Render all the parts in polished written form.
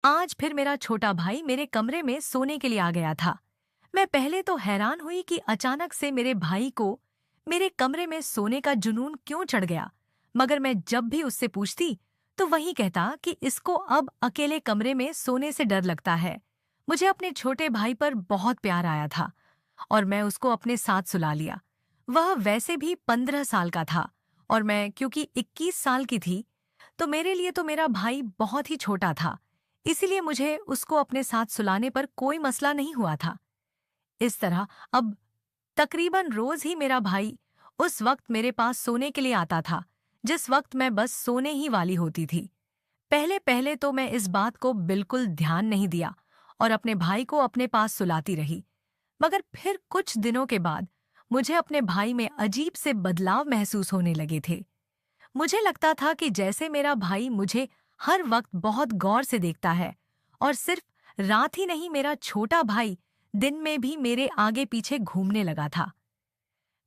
आज फिर मेरा छोटा भाई मेरे कमरे में सोने के लिए आ गया था। मैं पहले तो हैरान हुई कि अचानक से मेरे भाई को मेरे कमरे में सोने का जुनून क्यों चढ़ गया। मगर मैं जब भी उससे पूछती तो वही कहता कि इसको अब अकेले कमरे में सोने से डर लगता है। मुझे अपने छोटे भाई पर बहुत प्यार आया था और मैं उसको अपने साथ सुला लिया। वह वैसे भी 15 साल का था और मैं क्योंकि 21 साल की थी, तो मेरे लिए तो मेरा भाई बहुत ही छोटा था। इसीलिए मुझे उसको अपने साथ सुलाने पर कोई मसला नहीं हुआ था। इस तरह अब तकरीबन रोज ही मेरा भाई उस वक्त मेरे पास सोने के लिए आता था जिस वक्त मैं बस सोने ही वाली होती थी। पहले पहले तो मैं इस बात को बिल्कुल ध्यान नहीं दिया और अपने भाई को अपने पास सुलाती रही। मगर फिर कुछ दिनों के बाद मुझे अपने भाई में अजीब से बदलाव महसूस होने लगे थे। मुझे लगता था कि जैसे मेरा भाई मुझे हर वक्त बहुत गौर से देखता है और सिर्फ रात ही नहीं, मेरा छोटा भाई दिन में भी मेरे आगे पीछे घूमने लगा था।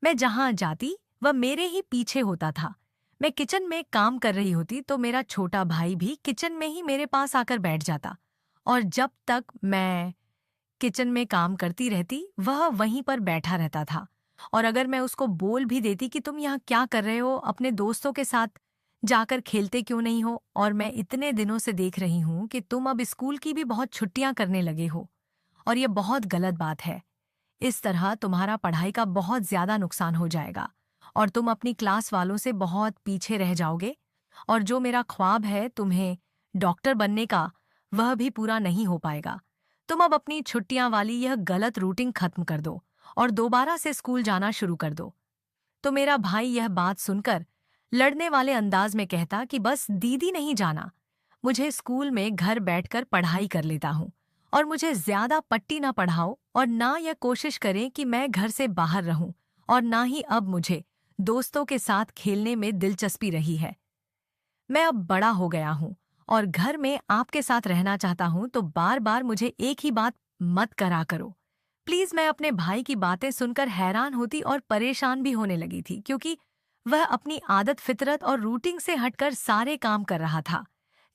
मैं जहां जाती वह मेरे ही पीछे होता था। मैं किचन में काम कर रही होती तो मेरा छोटा भाई भी किचन में ही मेरे पास आकर बैठ जाता और जब तक मैं किचन में काम करती रहती वह वहीं पर बैठा रहता था। और अगर मैं उसको बोल भी देती कि तुम यहाँ क्या कर रहे हो, अपने दोस्तों के साथ जाकर खेलते क्यों नहीं हो, और मैं इतने दिनों से देख रही हूँ कि तुम अब स्कूल की भी बहुत छुट्टियां करने लगे हो और ये बहुत गलत बात है। इस तरह तुम्हारा पढ़ाई का बहुत ज्यादा नुकसान हो जाएगा और तुम अपनी क्लास वालों से बहुत पीछे रह जाओगे और जो मेरा ख्वाब है तुम्हें डॉक्टर बनने का, वह भी पूरा नहीं हो पाएगा। तुम अब अपनी छुट्टियां वाली यह गलत रूटीन खत्म कर दो और दोबारा से स्कूल जाना शुरू कर दो। तो मेरा भाई यह बात सुनकर लड़ने वाले अंदाज में कहता कि बस दीदी नहीं जाना, मुझे स्कूल में घर बैठकर पढ़ाई कर लेता हूँ और मुझे ज्यादा पट्टी ना पढ़ाओ और ना यह कोशिश करें कि मैं घर से बाहर रहूं और ना ही अब मुझे दोस्तों के साथ खेलने में दिलचस्पी रही है। मैं अब बड़ा हो गया हूँ और घर में आपके साथ रहना चाहता हूँ, तो बार बार मुझे एक ही बात मत करा करो प्लीज। मैं अपने भाई की बातें सुनकर हैरान होती और परेशान भी होने लगी थी क्योंकि वह अपनी आदत, फितरत और रूटीन से हटकर सारे काम कर रहा था,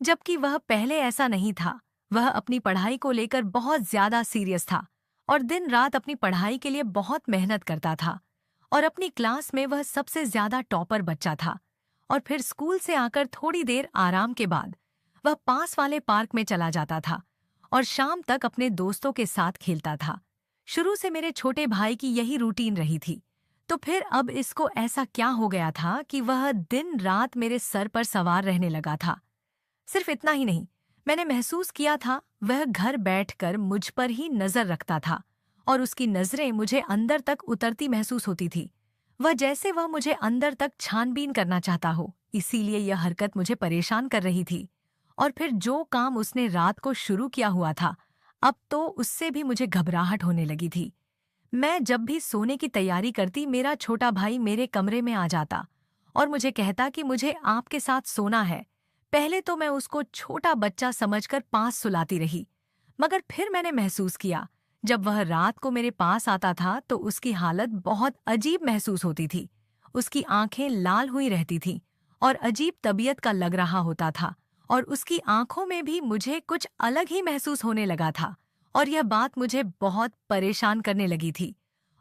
जबकि वह पहले ऐसा नहीं था। वह अपनी पढ़ाई को लेकर बहुत ज्यादा सीरियस था और दिन रात अपनी पढ़ाई के लिए बहुत मेहनत करता था और अपनी क्लास में वह सबसे ज्यादा टॉपर बच्चा था। और फिर स्कूल से आकर थोड़ी देर आराम के बाद वह पास वाले पार्क में चला जाता था और शाम तक अपने दोस्तों के साथ खेलता था। शुरू से मेरे छोटे भाई की यही रूटीन रही थी, तो फिर अब इसको ऐसा क्या हो गया था कि वह दिन रात मेरे सर पर सवार रहने लगा था। सिर्फ इतना ही नहीं, मैंने महसूस किया था वह घर बैठकर मुझ पर ही नजर रखता था और उसकी नजरें मुझे अंदर तक उतरती महसूस होती थी। वह मुझे अंदर तक छानबीन करना चाहता हो, इसीलिए यह हरकत मुझे परेशान कर रही थी। और फिर जो काम उसने रात को शुरू किया हुआ था, अब तो उससे भी मुझे घबराहट होने लगी थी। मैं जब भी सोने की तैयारी करती, मेरा छोटा भाई मेरे कमरे में आ जाता और मुझे कहता कि मुझे आपके साथ सोना है। पहले तो मैं उसको छोटा बच्चा समझकर पास सुलाती रही, मगर फिर मैंने महसूस किया जब वह रात को मेरे पास आता था तो उसकी हालत बहुत अजीब महसूस होती थी। उसकी आंखें लाल हुई रहती थीं और अजीब तबीयत का लग रहा होता था और उसकी आंखों में भी मुझे कुछ अलग ही महसूस होने लगा था और यह बात मुझे बहुत परेशान करने लगी थी।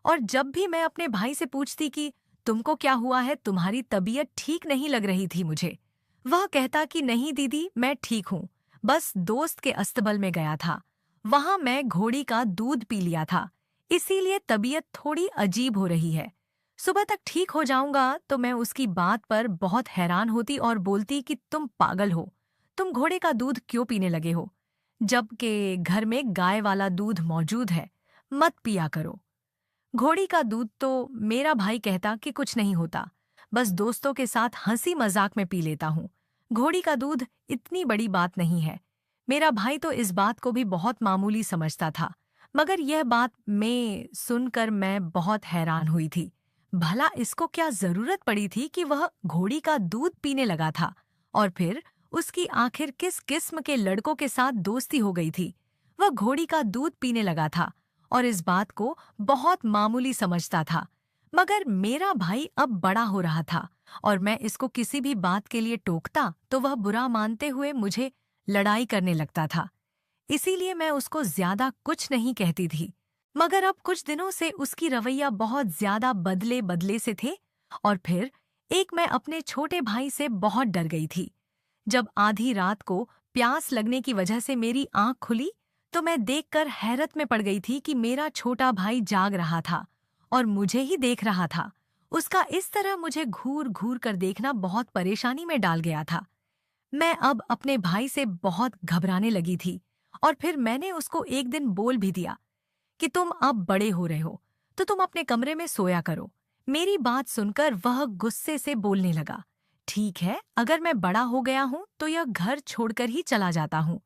और जब भी मैं अपने भाई से पूछती कि तुमको क्या हुआ है, तुम्हारी तबीयत ठीक नहीं लग रही थी मुझे, वह कहता कि नहीं दीदी, मैं ठीक हूँ, बस दोस्त के अस्तबल में गया था, वहां मैं घोड़ी का दूध पी लिया था, इसीलिए तबीयत थोड़ी अजीब हो रही है, सुबह तक ठीक हो जाऊंगा। तो मैं उसकी बात पर बहुत हैरान होती और बोलती कि तुम पागल हो, तुम घोड़े का दूध क्यों पीने लगे हो, जबकि घर में गाय वाला दूध मौजूद है, मत पिया करो। घोड़ी का दूध तो मेरा भाई कहता कि कुछ नहीं होता, बस दोस्तों के साथ हंसी मजाक में पी लेता हूँ, घोड़ी का दूध इतनी बड़ी बात नहीं है। मेरा भाई तो इस बात को भी बहुत मामूली समझता था, मगर यह बात मैं सुनकर मैं बहुत हैरान हुई थी। भला इसको क्या जरूरत पड़ी थी कि वह घोड़ी का दूध पीने लगा था, और फिर उसकी आखिर किस किस्म के लड़कों के साथ दोस्ती हो गई थी। वह घोड़ी का दूध पीने लगा था और इस बात को बहुत मामूली समझता था, मगर मेरा भाई अब बड़ा हो रहा था और मैं इसको किसी भी बात के लिए टोकता तो वह बुरा मानते हुए मुझे लड़ाई करने लगता था। इसीलिए मैं उसको ज्यादा कुछ नहीं कहती थी। मगर अब कुछ दिनों से उसकी रवैया बहुत ज्यादा बदले बदले से थे। और फिर एक मैं अपने छोटे भाई से बहुत डर गई थी। जब आधी रात को प्यास लगने की वजह से मेरी आंख खुली तो मैं देखकर हैरत में पड़ गई थी कि मेरा छोटा भाई जाग रहा था और मुझे ही देख रहा था। उसका इस तरह मुझे घूर घूर कर देखना बहुत परेशानी में डाल गया था। मैं अब अपने भाई से बहुत घबराने लगी थी। और फिर मैंने उसको एक दिन बोल भी दिया कि तुम अब बड़े हो रहे हो तो तुम अपने कमरे में सोया करो। मेरी बात सुनकर वह गुस्से से बोलने लगा, ठीक है, अगर मैं बड़ा हो गया हूं तो यह घर छोड़कर ही चला जाता हूं,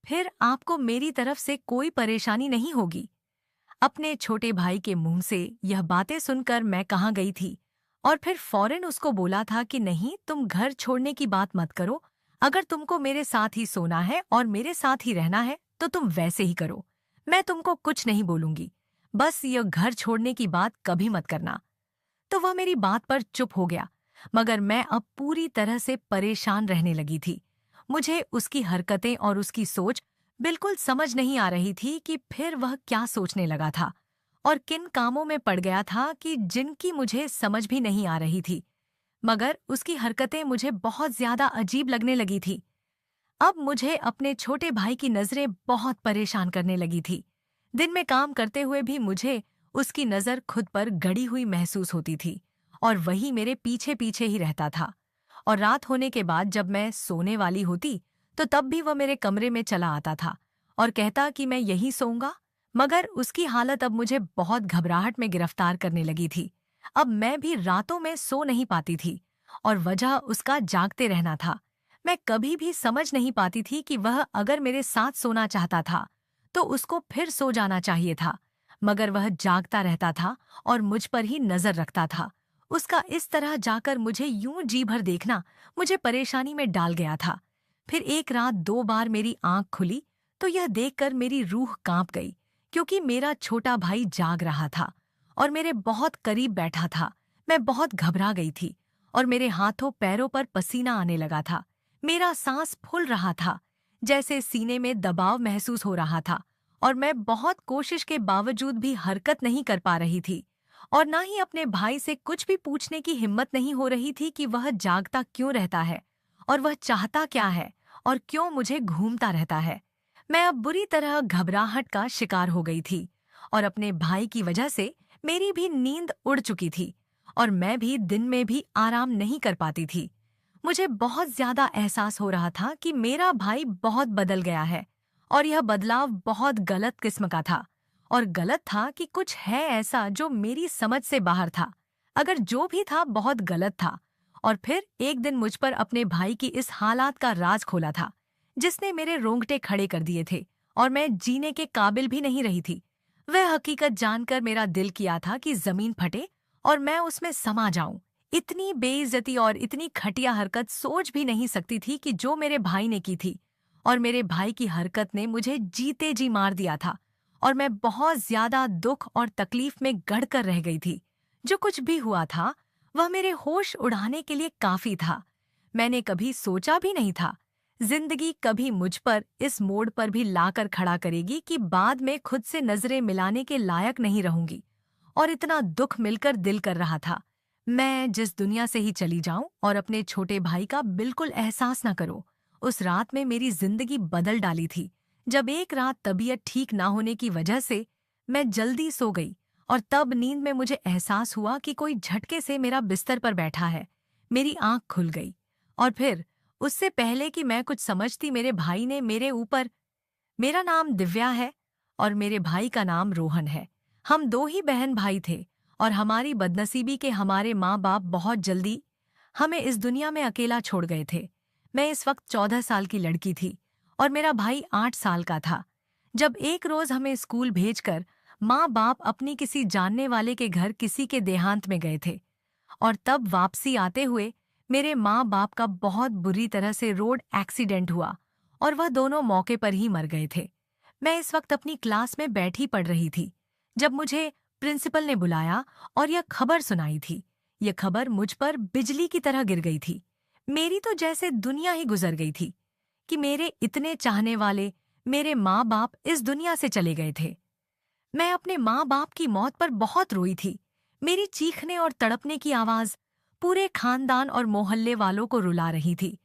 फिर आपको मेरी तरफ से कोई परेशानी नहीं होगी। अपने छोटे भाई के मुंह से यह बातें सुनकर मैं कहाँ गई थी और फिर फौरन उसको बोला था कि नहीं, तुम घर छोड़ने की बात मत करो। अगर तुमको मेरे साथ ही सोना है और मेरे साथ ही रहना है तो तुम वैसे ही करो। मैं तुमको कुछ नहीं बोलूंगी, बस यह घर छोड़ने की बात कभी मत करना। तो वह मेरी बात पर चुप हो गया। मगर मैं अब पूरी तरह से परेशान रहने लगी थी। मुझे उसकी हरकतें और उसकी सोच बिल्कुल समझ नहीं आ रही थी कि फिर वह क्या सोचने लगा था और किन कामों में पड़ गया था कि जिनकी मुझे समझ भी नहीं आ रही थी। मगर उसकी हरकतें मुझे बहुत ज्यादा अजीब लगने लगी थी। अब मुझे अपने छोटे भाई की नजरें बहुत परेशान करने लगी थी। दिन में काम करते हुए भी मुझे उसकी नजर खुद पर गड़ी हुई महसूस होती थी और वही मेरे पीछे पीछे ही रहता था। और रात होने के बाद जब मैं सोने वाली होती तो तब भी वह मेरे कमरे में चला आता था और कहता कि मैं यहीं सोऊंगा। मगर उसकी हालत अब मुझे बहुत घबराहट में गिरफ्तार करने लगी थी। अब मैं भी रातों में सो नहीं पाती थी और वजह उसका जागते रहना था। मैं कभी भी समझ नहीं पाती थी कि वह अगर मेरे साथ सोना चाहता था तो उसको फिर सो जाना चाहिए था, मगर वह जागता रहता था और मुझ पर ही नजर रखता था। उसका इस तरह जाकर मुझे यूं जी भर देखना मुझे परेशानी में डाल गया था। फिर एक रात 2 बार मेरी आंख खुली तो यह देखकर मेरी रूह कांप गई, क्योंकि मेरा छोटा भाई जाग रहा था और मेरे बहुत करीब बैठा था। मैं बहुत घबरा गई थी और मेरे हाथों पैरों पर पसीना आने लगा था। मेरा सांस फूल रहा था, जैसे सीने में दबाव महसूस हो रहा था और मैं बहुत कोशिश के बावजूद भी हरकत नहीं कर पा रही थी और ना ही अपने भाई से कुछ भी पूछने की हिम्मत नहीं हो रही थी कि वह जागता क्यों रहता है और वह चाहता क्या है और क्यों मुझे घूमता रहता है। मैं अब बुरी तरह घबराहट का शिकार हो गई थी और अपने भाई की वजह से मेरी भी नींद उड़ चुकी थी और मैं भी दिन में भी आराम नहीं कर पाती थी। मुझे बहुत ज्यादा एहसास हो रहा था कि मेरा भाई बहुत बदल गया है और यह बदलाव बहुत गलत किस्म का था। और गलत था कि कुछ है ऐसा जो मेरी समझ से बाहर था। अगर जो भी था बहुत गलत था। और फिर एक दिन मुझ पर अपने भाई की इस हालात का राज खोला था जिसने मेरे रोंगटे खड़े कर दिए थे और मैं जीने के काबिल भी नहीं रही थी। वह हकीकत जानकर मेरा दिल किया था कि जमीन फटे और मैं उसमें समा जाऊं। इतनी बेइज्जती और इतनी घटिया हरकत सोच भी नहीं सकती थी कि जो मेरे भाई ने की थी। और मेरे भाई की हरकत ने मुझे जीते जी मार दिया था और मैं बहुत ज्यादा दुख और तकलीफ में गड़कर रह गई थी। जो कुछ भी हुआ था वह मेरे होश उड़ाने के लिए काफी था। मैंने कभी सोचा भी नहीं था जिंदगी कभी मुझ पर इस मोड़ पर भी लाकर खड़ा करेगी कि बाद में खुद से नजरें मिलाने के लायक नहीं रहूंगी। और इतना दुख मिलकर दिल कर रहा था मैं जिस दुनिया से ही चली जाऊं और अपने छोटे भाई का बिल्कुल एहसास न करो। उस रात में मेरी जिंदगी बदल डाली थी जब एक रात तबीयत ठीक ना होने की वजह से मैं जल्दी सो गई और तब नींद में मुझे एहसास हुआ कि कोई झटके से मेरा बिस्तर पर बैठा है। मेरी आंख खुल गई और फिर उससे पहले कि मैं कुछ समझती मेरे भाई ने मेरे ऊपर। मेरा नाम दिव्या है और मेरे भाई का नाम रोहन है। हम दो ही बहन भाई थे और हमारी बदनसीबी के हमारे माँ बाप बहुत जल्दी हमें इस दुनिया में अकेला छोड़ गए थे। मैं इस वक्त 14 साल की लड़की थी और मेरा भाई 8 साल का था जब एक रोज हमें स्कूल भेजकर माँ बाप अपनी किसी जानने वाले के घर किसी के देहांत में गए थे। और तब वापसी आते हुए मेरे माँ बाप का बहुत बुरी तरह से रोड एक्सीडेंट हुआ और वह दोनों मौके पर ही मर गए थे। मैं इस वक्त अपनी क्लास में बैठी पढ़ रही थी जब मुझे प्रिंसिपल ने बुलाया और यह खबर सुनाई थी। यह खबर मुझ पर बिजली की तरह गिर गई थी। मेरी तो जैसे दुनिया ही गुजर गई थी कि मेरे इतने चाहने वाले, मेरे माँ बाप इस दुनिया से चले गए थे। मैं अपने माँ बाप की मौत पर बहुत रोई थी। मेरी चीखने और तड़पने की आवाज पूरे खानदान और मोहल्ले वालों को रुला रही थी।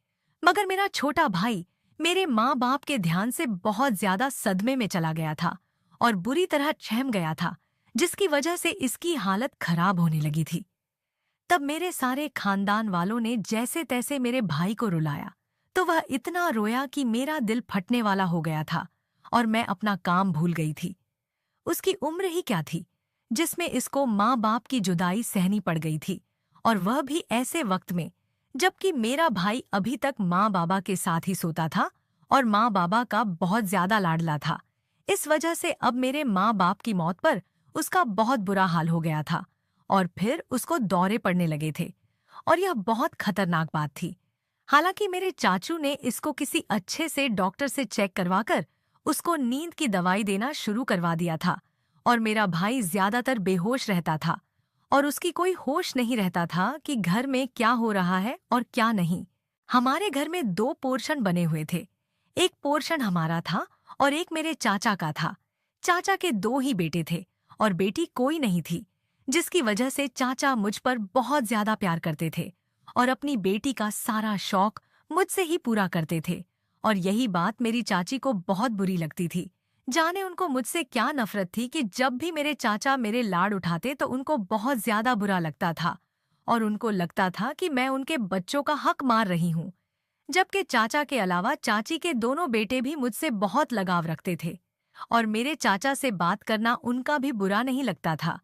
मगर मेरा छोटा भाई मेरे माँ बाप के ध्यान से बहुत ज्यादा सदमे में चला गया था और बुरी तरह सहम गया था, जिसकी वजह से इसकी हालत खराब होने लगी थी। तब मेरे सारे खानदान वालों ने जैसे तैसे मेरे भाई को रुलाया, तो वह इतना रोया कि मेरा दिल फटने वाला हो गया था और मैं अपना काम भूल गई थी। उसकी उम्र ही क्या थी जिसमें इसको माँ बाप की जुदाई सहनी पड़ गई थी, और वह भी ऐसे वक्त में जबकि मेरा भाई अभी तक माँ बाबा के साथ ही सोता था और माँ बाबा का बहुत ज्यादा लाडला था। इस वजह से अब मेरे माँ बाप की मौत पर उसका बहुत बुरा हाल हो गया था और फिर उसको दौरे पड़ने लगे थे, और यह बहुत खतरनाक बात थी। हालांकि मेरे चाचू ने इसको किसी अच्छे से डॉक्टर से चेक करवाकर उसको नींद की दवाई देना शुरू करवा दिया था, और मेरा भाई ज्यादातर बेहोश रहता था और उसकी कोई होश नहीं रहता था कि घर में क्या हो रहा है और क्या नहीं। हमारे घर में 2 पोर्शन बने हुए थे। एक पोर्शन हमारा था और एक मेरे चाचा का था। चाचा के 2 ही बेटे थे और बेटी कोई नहीं थी, जिसकी वजह से चाचा मुझ पर बहुत ज्यादा प्यार करते थे और अपनी बेटी का सारा शौक मुझसे ही पूरा करते थे। और यही बात मेरी चाची को बहुत बुरी लगती थी। जाने उनको मुझसे क्या नफरत थी कि जब भी मेरे चाचा मेरे लाड उठाते तो उनको बहुत ज्यादा बुरा लगता था और उनको लगता था कि मैं उनके बच्चों का हक मार रही हूँ। जबकि चाचा के अलावा चाची के दोनों बेटे भी मुझसे बहुत लगाव रखते थे और मेरे चाचा से बात करना उनका भी बुरा नहीं लगता था।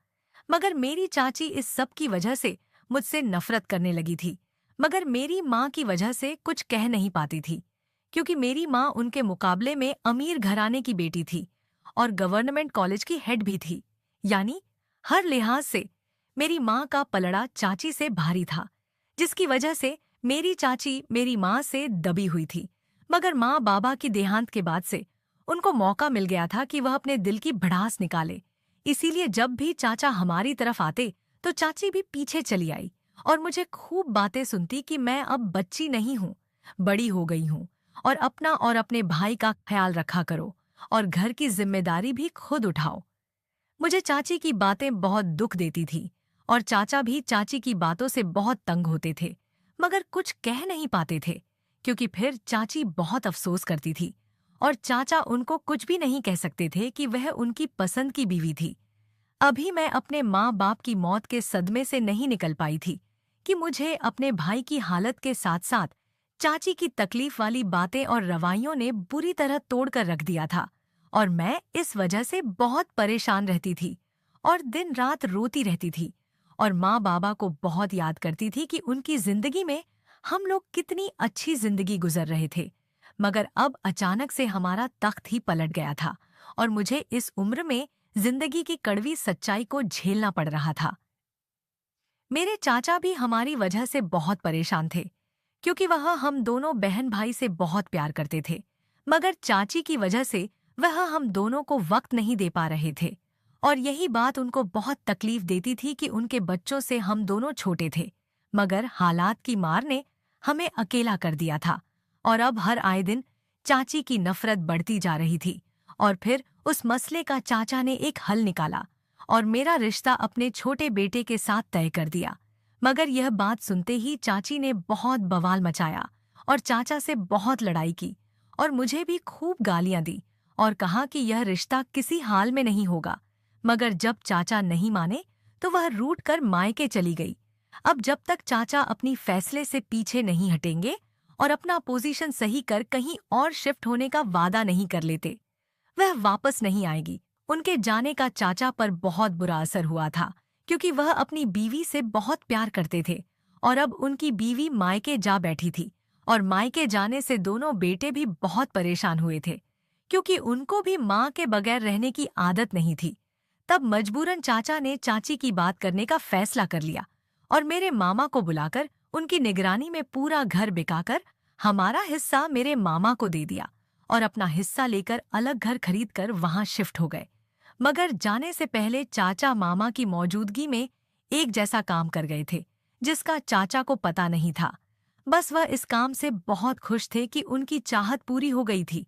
मगर मेरी चाची इस सब की वजह से मुझसे नफरत करने लगी थी, मगर मेरी माँ की वजह से कुछ कह नहीं पाती थी, क्योंकि मेरी माँ उनके मुकाबले में अमीर घराने की बेटी थी और गवर्नमेंट कॉलेज की हेड भी थी। यानी हर लिहाज से मेरी माँ का पलड़ा चाची से भारी था, जिसकी वजह से मेरी चाची मेरी माँ से दबी हुई थी। मगर माँ बाबा की देहांत के बाद से उनको मौका मिल गया था कि वह अपने दिल की भड़ास निकाले। इसीलिए जब भी चाचा हमारी तरफ आते तो चाची भी पीछे चली आई और मुझे खूब बातें सुनती कि मैं अब बच्ची नहीं हूँ, बड़ी हो गई हूँ और अपना और अपने भाई का ख्याल रखा करो और घर की जिम्मेदारी भी खुद उठाओ। मुझे चाची की बातें बहुत दुख देती थी और चाचा भी चाची की बातों से बहुत तंग होते थे, मगर कुछ कह नहीं पाते थे, क्योंकि फिर चाची बहुत अफसोस करती थी और चाचा उनको कुछ भी नहीं कह सकते थे कि वह उनकी पसंद की बीवी थी। अभी मैं अपने माँ बाप की मौत के सदमे से नहीं निकल पाई थी कि मुझे अपने भाई की हालत के साथ साथ चाची की तकलीफ वाली बातें और रवाइयों ने बुरी तरह तोड़ कर रख दिया था, और मैं इस वजह से बहुत परेशान रहती थी और दिन रात रोती रहती थी और माँ बाबा को बहुत याद करती थी कि उनकी जिंदगी में हम लोग कितनी अच्छी जिंदगी गुजर रहे थे। मगर अब अचानक से हमारा तख्त ही पलट गया था और मुझे इस उम्र में जिंदगी की कड़वी सच्चाई को झेलना पड़ रहा था। मेरे चाचा भी हमारी वजह से बहुत परेशान थे, क्योंकि वह हम दोनों बहन भाई से बहुत प्यार करते थे। मगर चाची की वजह से वह हम दोनों को वक्त नहीं दे पा रहे थे, और यही बात उनको बहुत तकलीफ देती थी कि उनके बच्चों से हम दोनों छोटे थे। मगर हालात की मार ने हमें अकेला कर दिया था और अब हर आए दिन चाची की नफरत बढ़ती जा रही थी। और फिर उस मसले का चाचा ने एक हल निकाला और मेरा रिश्ता अपने छोटे बेटे के साथ तय कर दिया। मगर यह बात सुनते ही चाची ने बहुत बवाल मचाया और चाचा से बहुत लड़ाई की और मुझे भी खूब गालियां दी और कहा कि यह रिश्ता किसी हाल में नहीं होगा। मगर जब चाचा नहीं माने तो वह रूठ कर मायके चली गई। अब जब तक चाचा अपनी फैसले से पीछे नहीं हटेंगे और अपना पोजीशन सही कर कहीं और शिफ्ट होने का वादा नहीं कर लेते, वह वापस नहीं आएगी। उनके जाने का चाचा पर बहुत बुरा असर हुआ था, क्योंकि वह अपनी बीवी से बहुत प्यार करते थे और अब उनकी बीवी मायके जा बैठी थी और मायके जाने से दोनों बेटे भी बहुत परेशान हुए थे, क्योंकि उनको भी माँ के बगैर रहने की आदत नहीं थी। तब मजबूरन चाचा ने चाची की बात करने का फैसला कर लिया और मेरे मामा को बुलाकर उनकी निगरानी में पूरा घर बिकाकर हमारा हिस्सा मेरे मामा को दे दिया और अपना हिस्सा लेकर अलग घर खरीदकर वहां शिफ्ट हो गए। मगर जाने से पहले चाचा मामा की मौजूदगी में एक जैसा काम कर गए थे, जिसका चाचा को पता नहीं था। बस वह इस काम से बहुत खुश थे कि उनकी चाहत पूरी हो गई थी।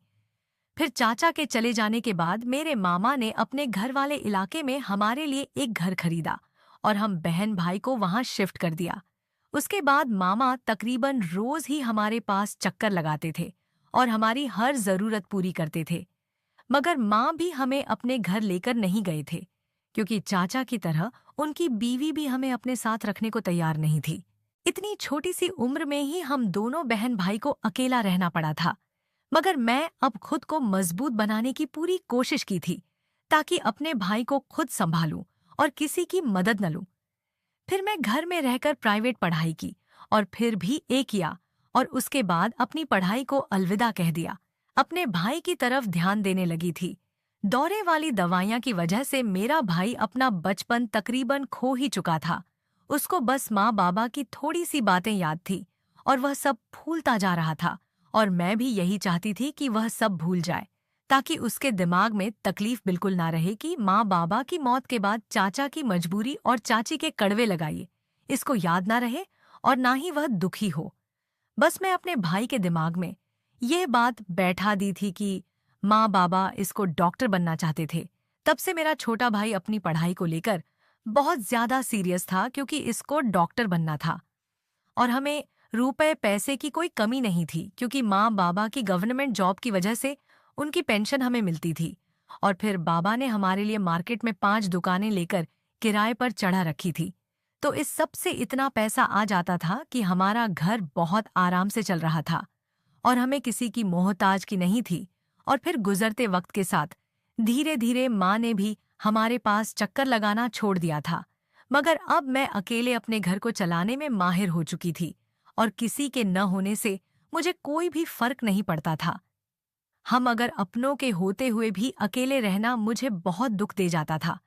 फिर चाचा के चले जाने के बाद मेरे मामा ने अपने घर वाले इलाके में हमारे लिए एक घर खरीदा और हम बहन भाई को वहां शिफ्ट कर दिया। उसके बाद मामा तकरीबन रोज ही हमारे पास चक्कर लगाते थे और हमारी हर जरूरत पूरी करते थे। मगर माँ भी हमें अपने घर लेकर नहीं गए थे, क्योंकि चाचा की तरह उनकी बीवी भी हमें अपने साथ रखने को तैयार नहीं थी। इतनी छोटी सी उम्र में ही हम दोनों बहन भाई को अकेला रहना पड़ा था। मगर मैं अब खुद को मजबूत बनाने की पूरी कोशिश की थी, ताकि अपने भाई को खुद संभालूं और किसी की मदद न लूं। फिर मैं घर में रहकर प्राइवेट पढ़ाई की और फिर भी किया, और उसके बाद अपनी पढ़ाई को अलविदा कह दिया। अपने भाई की तरफ ध्यान देने लगी थी। दौरे वाली दवाइयां की वजह से मेरा भाई अपना बचपन तकरीबन खो ही चुका था। उसको बस माँ बाबा की थोड़ी सी बातें याद थी और वह सब भूलता जा रहा था, और मैं भी यही चाहती थी कि वह सब भूल जाए, ताकि उसके दिमाग में तकलीफ बिल्कुल ना रहे कि माँ बाबा की मौत के बाद चाचा की मजबूरी और चाची के कड़वे लगाइए इसको याद ना रहे, और ना ही वह दुखी हो। बस मैं अपने भाई के दिमाग में यह बात बैठा दी थी कि माँ बाबा इसको डॉक्टर बनना चाहते थे। तब से मेरा छोटा भाई अपनी पढ़ाई को लेकर बहुत ज्यादा सीरियस था, क्योंकि इसको डॉक्टर बनना था और हमें रुपए पैसे की कोई कमी नहीं थी, क्योंकि माँ बाबा की गवर्नमेंट जॉब की वजह से उनकी पेंशन हमें मिलती थी। और फिर बाबा ने हमारे लिए मार्केट में 5 दुकानें लेकर किराए पर चढ़ा रखी थी, तो इस सब से इतना पैसा आ जाता था कि हमारा घर बहुत आराम से चल रहा था और हमें किसी की मोहताज की नहीं थी। और फिर गुजरते वक्त के साथ धीरे धीरे माँ ने भी हमारे पास चक्कर लगाना छोड़ दिया था। मगर अब मैं अकेले अपने घर को चलाने में माहिर हो चुकी थी और किसी के न होने से मुझे कोई भी फर्क नहीं पड़ता था। हम अगर अपनों के होते हुए भी अकेले रहना मुझे बहुत दुख दे जाता था।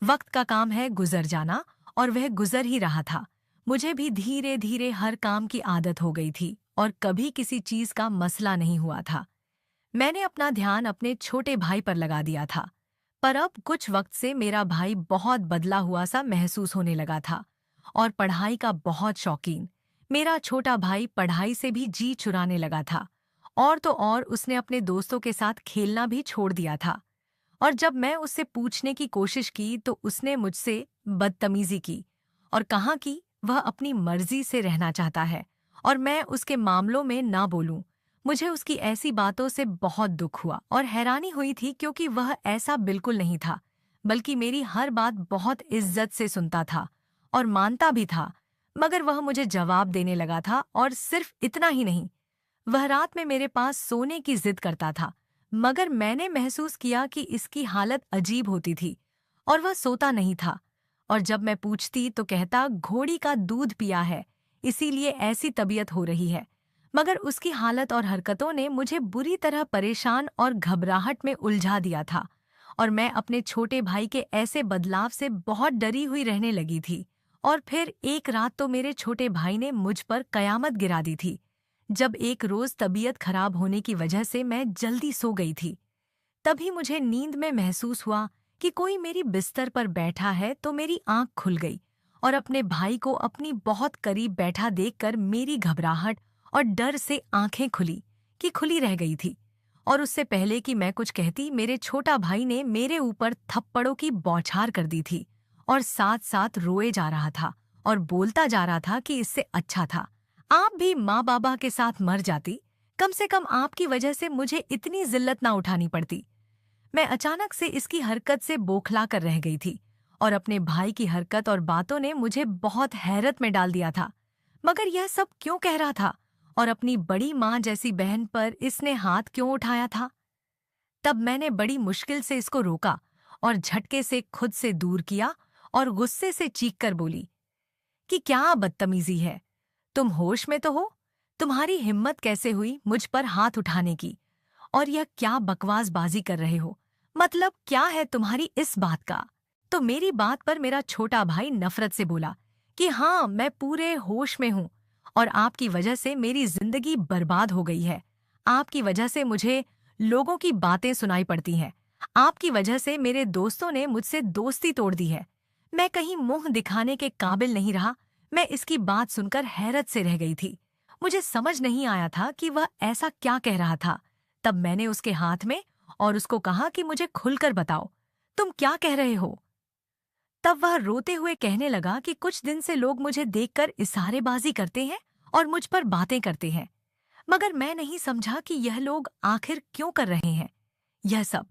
वक्त का काम है गुजर जाना, और वह गुजर ही रहा था। मुझे भी धीरे धीरे हर काम की आदत हो गई थी और कभी किसी चीज का मसला नहीं हुआ था। मैंने अपना ध्यान अपने छोटे भाई पर लगा दिया था, पर अब कुछ वक्त से मेरा भाई बहुत बदला हुआ सा महसूस होने लगा था और पढ़ाई का बहुत शौकीन। मेरा छोटा भाई पढ़ाई से भी जी चुराने लगा था, और तो और उसने अपने दोस्तों के साथ खेलना भी छोड़ दिया था। और जब मैं उससे पूछने की कोशिश की तो उसने मुझसे बदतमीजी की और कहा कि वह अपनी मर्जी से रहना चाहता है और मैं उसके मामलों में ना बोलूं। मुझे उसकी ऐसी बातों से बहुत दुख हुआ और हैरानी हुई थी, क्योंकि वह ऐसा बिल्कुल नहीं था, बल्कि मेरी हर बात बहुत इज्जत से सुनता था और मानता भी था। मगर वह मुझे जवाब देने लगा था, और सिर्फ इतना ही नहीं, वह रात में मेरे पास सोने की जिद करता था। मगर मैंने महसूस किया कि इसकी हालत अजीब होती थी और वह सोता नहीं था। और जब मैं पूछती तो कहता घोड़ी का दूध पिया है, इसीलिए ऐसी तबीयत हो रही है। मगर उसकी हालत और हरकतों ने मुझे बुरी तरह परेशान और घबराहट में उलझा दिया था, और मैं अपने छोटे भाई के ऐसे बदलाव से बहुत डरी हुई रहने लगी थी। और फिर एक रात तो मेरे छोटे भाई ने मुझ पर कयामत गिरा दी थी, जब एक रोज तबीयत खराब होने की वजह से मैं जल्दी सो गई थी। तभी मुझे नींद में महसूस हुआ कि कोई मेरी बिस्तर पर बैठा है, तो मेरी आंख खुल गई और अपने भाई को अपनी बहुत करीब बैठा देखकर मेरी घबराहट और डर से आंखें खुली रह गई थी। और उससे पहले कि मैं कुछ कहती, मेरे छोटा भाई ने मेरे ऊपर थप्पड़ों की बौछार कर दी थी और साथ साथ रोए जा रहा था और बोलता जा रहा था कि इससे अच्छा था आप भी माँ बाबा के साथ मर जाती, कम से कम आपकी वजह से मुझे इतनी जिल्लत ना उठानी पड़ती। मैं अचानक से इसकी हरकत से बौखला कर रह गई थी, और अपने भाई की हरकत और बातों ने मुझे बहुत हैरत में डाल दिया था। मगर यह सब क्यों कह रहा था, और अपनी बड़ी माँ जैसी बहन पर इसने हाथ क्यों उठाया था? तब मैंने बड़ी मुश्किल से इसको रोका और झटके से खुद से दूर किया और गुस्से से चीख कर बोली कि क्या बदतमीजी है, तुम होश में तो हो? तुम्हारी हिम्मत कैसे हुई मुझ पर हाथ उठाने की? और यह क्या बकवासबाजी कर रहे हो? मतलब क्या है तुम्हारी इस बात का? तो मेरी बात पर मेरा छोटा भाई नफरत से बोला कि हाँ, मैं पूरे होश में हूँ और आपकी वजह से मेरी जिंदगी बर्बाद हो गई है। आपकी वजह से मुझे लोगों की बातें सुनाई पड़ती हैं। आपकी वजह से मेरे दोस्तों ने मुझसे दोस्ती तोड़ दी है। मैं कहीं मुंह दिखाने के काबिल नहीं रहा। मैं इसकी बात सुनकर हैरत से रह गई थी। मुझे समझ नहीं आया था कि वह ऐसा क्या कह रहा था। तब मैंने उसके हाथ में और उसको कहा कि मुझे खुलकर बताओ, तुम क्या कह रहे हो। तब वह रोते हुए कहने लगा कि कुछ दिन से लोग मुझे देखकर इशारेबाजी करते हैं और मुझ पर बातें करते हैं, मगर मैं नहीं समझा कि यह लोग आखिर क्यों कर रहे हैं यह सब।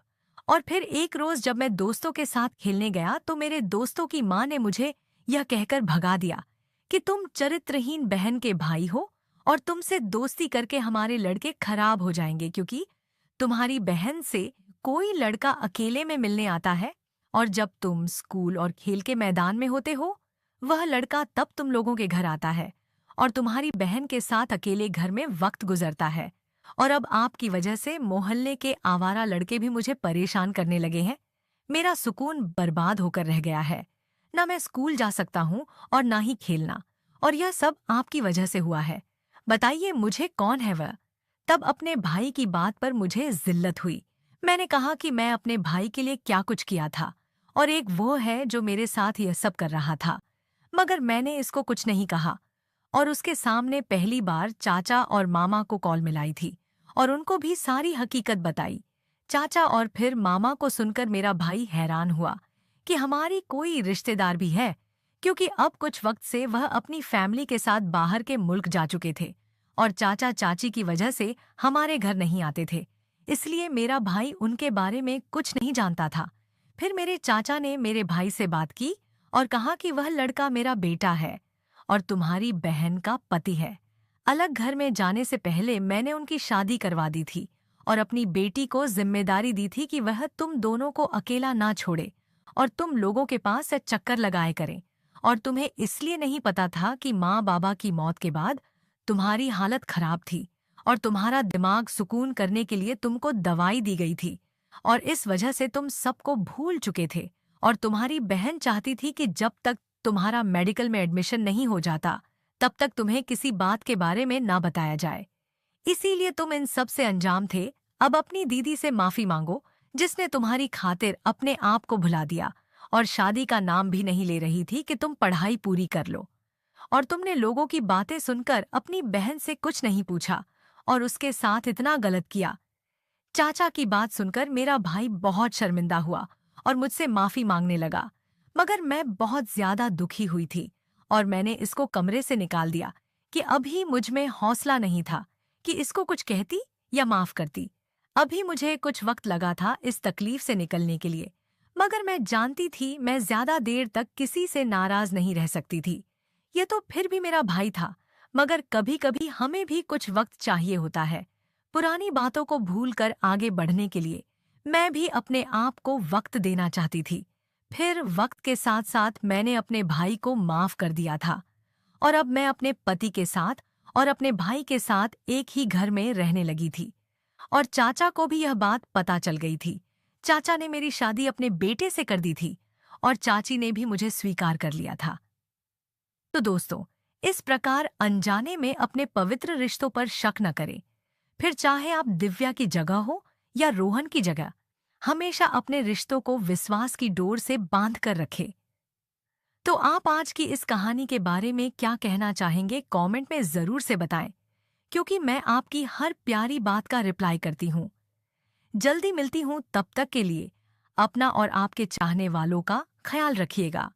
और फिर एक रोज जब मैं दोस्तों के साथ खेलने गया तो मेरे दोस्तों की माँ ने मुझे यह कहकर भगा दिया कि तुम चरित्रहीन बहन के भाई हो और तुमसे दोस्ती करके हमारे लड़के खराब हो जाएंगे, क्योंकि तुम्हारी बहन से कोई लड़का अकेले में मिलने आता है और जब तुम स्कूल और खेल के मैदान में होते हो वह लड़का तब तुम लोगों के घर आता है और तुम्हारी बहन के साथ अकेले घर में वक्त गुजरता है। और अब आपकी वजह से मोहल्ले के आवारा लड़के भी मुझे परेशान करने लगे हैं। मेरा सुकून बर्बाद होकर रह गया है। न मैं स्कूल जा सकता हूँ और ना ही खेलना, और यह सब आपकी वजह से हुआ है। बताइए मुझे कौन है वह। तब अपने भाई की बात पर मुझे जिल्लत हुई। मैंने कहा कि मैं अपने भाई के लिए क्या कुछ किया था और एक वो है जो मेरे साथ यह सब कर रहा था, मगर मैंने इसको कुछ नहीं कहा। और उसके सामने पहली बार चाचा और मामा को कॉल मिलाई थी और उनको भी सारी हकीकत बताई। चाचा और फिर मामा को सुनकर मेरा भाई हैरान हुआ कि हमारी कोई रिश्तेदार भी है, क्योंकि अब कुछ वक्त से वह अपनी फैमिली के साथ बाहर के मुल्क जा चुके थे और चाचा चाची की वजह से हमारे घर नहीं आते थे, इसलिए मेरा भाई उनके बारे में कुछ नहीं जानता था। फिर मेरे चाचा ने मेरे भाई से बात की और कहा कि वह लड़का मेरा बेटा है और तुम्हारी बहन का पति है। अलग घर में जाने से पहले मैंने उनकी शादी करवा दी थी और अपनी बेटी को जिम्मेदारी दी थी कि वह तुम दोनों को अकेला ना छोड़े और तुम लोगों के पास से चक्कर लगाए करें। और तुम्हें इसलिए नहीं पता था कि माँ बाबा की मौत के बाद तुम्हारी हालत खराब थी और तुम्हारा दिमाग सुकून करने के लिए तुमको दवाई दी गई थी और इस वजह से तुम सबको भूल चुके थे। और तुम्हारी बहन चाहती थी कि जब तक तुम्हारा मेडिकल में एडमिशन नहीं हो जाता तब तक तुम्हें किसी बात के बारे में ना बताया जाए, इसीलिए तुम इन सब से अंजाम थे। अब अपनी दीदी से माफी मांगो जिसने तुम्हारी खातिर अपने आप को भुला दिया और शादी का नाम भी नहीं ले रही थी कि तुम पढ़ाई पूरी कर लो। और तुमने लोगों की बातें सुनकर अपनी बहन से कुछ नहीं पूछा और उसके साथ इतना गलत किया। चाचा की बात सुनकर मेरा भाई बहुत शर्मिंदा हुआ और मुझसे माफी मांगने लगा, मगर मैं बहुत ज्यादा दुखी हुई थी और मैंने इसको कमरे से निकाल दिया कि अभी मुझ में हौसला नहीं था कि इसको कुछ कहती या माफ करती। अभी मुझे कुछ वक्त लगा था इस तकलीफ से निकलने के लिए, मगर मैं जानती थी मैं ज्यादा देर तक किसी से नाराज नहीं रह सकती थी। ये तो फिर भी मेरा भाई था, मगर कभी कभी हमें भी कुछ वक्त चाहिए होता है पुरानी बातों को भूलकर आगे बढ़ने के लिए। मैं भी अपने आप को वक्त देना चाहती थी। फिर वक्त के साथ साथ मैंने अपने भाई को माफ कर दिया था और अब मैं अपने पति के साथ और अपने भाई के साथ एक ही घर में रहने लगी थी। और चाचा को भी यह बात पता चल गई थी। चाचा ने मेरी शादी अपने बेटे से कर दी थी और चाची ने भी मुझे स्वीकार कर लिया था। तो दोस्तों, इस प्रकार अनजाने में अपने पवित्र रिश्तों पर शक न करें। फिर चाहे आप दिव्या की जगह हो या रोहन की जगह, हमेशा अपने रिश्तों को विश्वास की डोर से बांध कर रखें। तो आप आज की इस कहानी के बारे में क्या कहना चाहेंगे कमेंट में जरूर से बताएं, क्योंकि मैं आपकी हर प्यारी बात का रिप्लाई करती हूँ। जल्दी मिलती हूँ, तब तक के लिए अपना और आपके चाहने वालों का ख्याल रखिएगा।